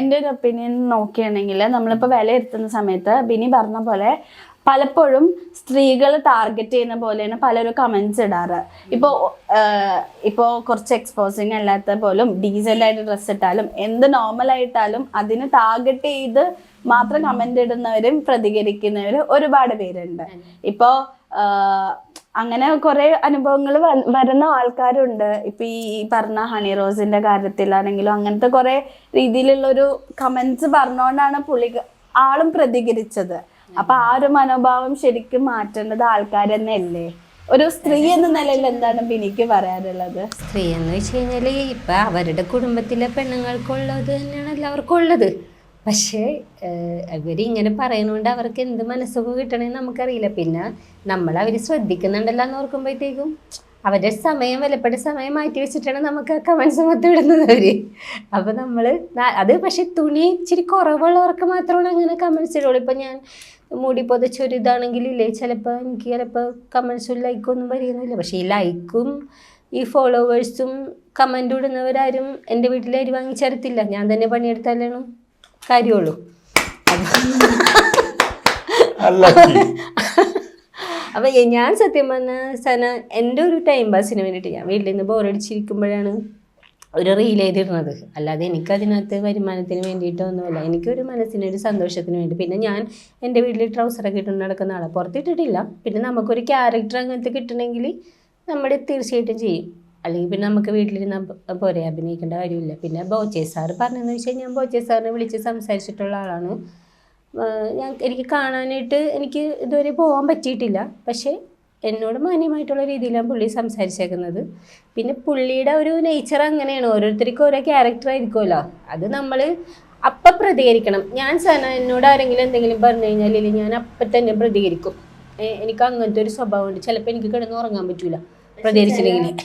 എൻ്റെ ഒരു ഒപ്പീനിയൻ നോക്കുകയാണെങ്കിൽ നമ്മളിപ്പോൾ വിലയിരുത്തുന്ന സമയത്ത് ബിനി പറഞ്ഞ പോലെ പലപ്പോഴും സ്ത്രീകൾ ടാർഗറ്റ് ചെയ്യുന്ന പോലെയാണ് പലരും കമന്റ്സ് ഇടാറ്. ഇപ്പോൾ കുറച്ച് എക്സ്പോസിങ് അല്ലാത്ത പോലും ഡീസൻ്റ് ആയിട്ട് ഡ്രസ്സ് ഇട്ടാലും എന്ത് നോർമൽ ആയിട്ടാലും അതിന് ടാർഗറ്റ് ചെയ്ത് മാത്രം കമന്റ് ഇടുന്നവരും പ്രതികരിക്കുന്നവരും ഒരുപാട് പേരുണ്ട്. ഇപ്പോൾ അങ്ങനെ കുറെ അനുഭവങ്ങൾ വരുന്ന ആൾക്കാരുണ്ട്. ഇപ്പൊ ഈ പറഞ്ഞ ഹണി റോസിന്റെ കാര്യത്തിലാണെങ്കിലും അങ്ങനത്തെ കുറെ രീതിയിലുള്ളൊരു കമന്റ്സ് പറഞ്ഞുകൊണ്ടാണ് ആളും പ്രതികരിച്ചത്. അപ്പൊ ആ ഒരു മനോഭാവം ശരിക്കും മാറ്റേണ്ടത് ആൾക്കാർ തന്നെയല്ലേ? ഒരു സ്ത്രീ എന്ന നിലയിൽ എന്താണ് എനിക്ക് പറയാനുള്ളത്? സ്ത്രീ എന്ന് വെച്ച് കഴിഞ്ഞാല് ഇപ്പൊ അവരുടെ കുടുംബത്തിലെ പെണ്ണുങ്ങൾക്കുള്ളത് തന്നെയാണ് എല്ലാവർക്കും ഉള്ളത്. പക്ഷേ ഇവരിങ്ങനെ പറയുന്നതുകൊണ്ട് അവർക്ക് എന്ത് മനസ്സുഖം കിട്ടണമെന്ന് നമുക്കറിയില്ല. പിന്നെ അവർ ശ്രദ്ധിക്കുന്നുണ്ടല്ലോ എന്ന് ഓർക്കുമ്പോഴത്തേക്കും അവരുടെ സമയം വിലപ്പെട്ട സമയം മാറ്റി വെച്ചിട്ടാണ് നമുക്ക് ആ കമൻസ് മൊത്തം ഇടുന്നത് അവർ. അപ്പോൾ അത് പക്ഷെ തുണി ഇച്ചിരി കുറവുള്ളവർക്ക് മാത്രമാണ് അങ്ങനെ കമൻസ് ഇടുള്ളൂ. ഇപ്പം ഞാൻ മൂടി പൊതച്ചൊരു ഇതാണെങ്കിലില്ലേ ചിലപ്പോൾ കമൻസും ലൈക്കും ഒന്നും പറയുന്നില്ല. പക്ഷേ ഈ ലൈക്കും ഈ ഫോളോവേഴ്സും കമൻ്റ് ഇടുന്നവരാരും എൻ്റെ വീട്ടിൽ അരി വാങ്ങിച്ചേരത്തില്ല. ഞാൻ തന്നെ പണിയെടുത്താലാണ് കാര്യമുള്ളൂ. അപ്പം ഞാൻ സത്യം പറഞ്ഞ എൻ്റെ ഒരു ടൈം പാസിന് വേണ്ടിയിട്ട് ഞാൻ വീട്ടിൽ നിന്ന് ബോറടിച്ചിരിക്കുമ്പോഴാണ് ഒരു റീൽ ചെയ്തിരുന്നത്. അല്ലാതെ എനിക്കതിനകത്ത് വരുമാനത്തിന് വേണ്ടിയിട്ടൊന്നുമല്ല. എനിക്കൊരു മനസ്സിനൊരു സന്തോഷത്തിന് വേണ്ടി. പിന്നെ ഞാൻ എൻ്റെ വീട്ടിൽ ട്രൗസറൊക്കെ ഇട്ടുകൊണ്ട് നടക്കുന്ന ആളെ പുറത്തിട്ടിട്ടില്ല. പിന്നെ നമുക്കൊരു ക്യാരക്ടർ അങ്ങനത്തെ കിട്ടണമെങ്കിൽ നമ്മൾ തീർച്ചയായിട്ടും ചെയ്യും. അല്ലെങ്കിൽ പിന്നെ നമുക്ക് വീട്ടിലിരുന്ന് പോരെ, അഭിനയിക്കേണ്ട കാര്യമില്ല. പിന്നെ ബോച്ചെ സാറ് പറഞ്ഞതെന്ന് വെച്ച് കഴിഞ്ഞാൽ ഞാൻ ബോച്ചെ സാറിനെ വിളിച്ച് സംസാരിച്ചിട്ടുള്ള ആളാണ്. എനിക്ക് കാണാനായിട്ട് എനിക്ക് ഇതുവരെ പോകാൻ പറ്റിയിട്ടില്ല. പക്ഷേ എന്നോട് മാന്യമായിട്ടുള്ള രീതിയിലാണ് പുള്ളി സംസാരിച്ചേക്കുന്നത്. പിന്നെ പുള്ളിയുടെ ഒരു നേച്ചർ അങ്ങനെയാണ്. ഓരോരുത്തർക്കും ഓരോ ക്യാരക്ടർ ആയിരിക്കുമല്ലോ. അത് നമ്മൾ അപ്പം പ്രതികരിക്കണം. ഞാൻ എന്നോട് ആരെങ്കിലും എന്തെങ്കിലും പറഞ്ഞു കഴിഞ്ഞാൽ ഞാൻ അപ്പം തന്നെ പ്രതികരിക്കും. എനിക്ക് അങ്ങനത്തെ ഒരു സ്വഭാവമുണ്ട്. ചിലപ്പോൾ എനിക്ക് കിടന്ന് ഉറങ്ങാൻ പറ്റൂല പ്രതികരിച്ചില്ലെങ്കിൽ.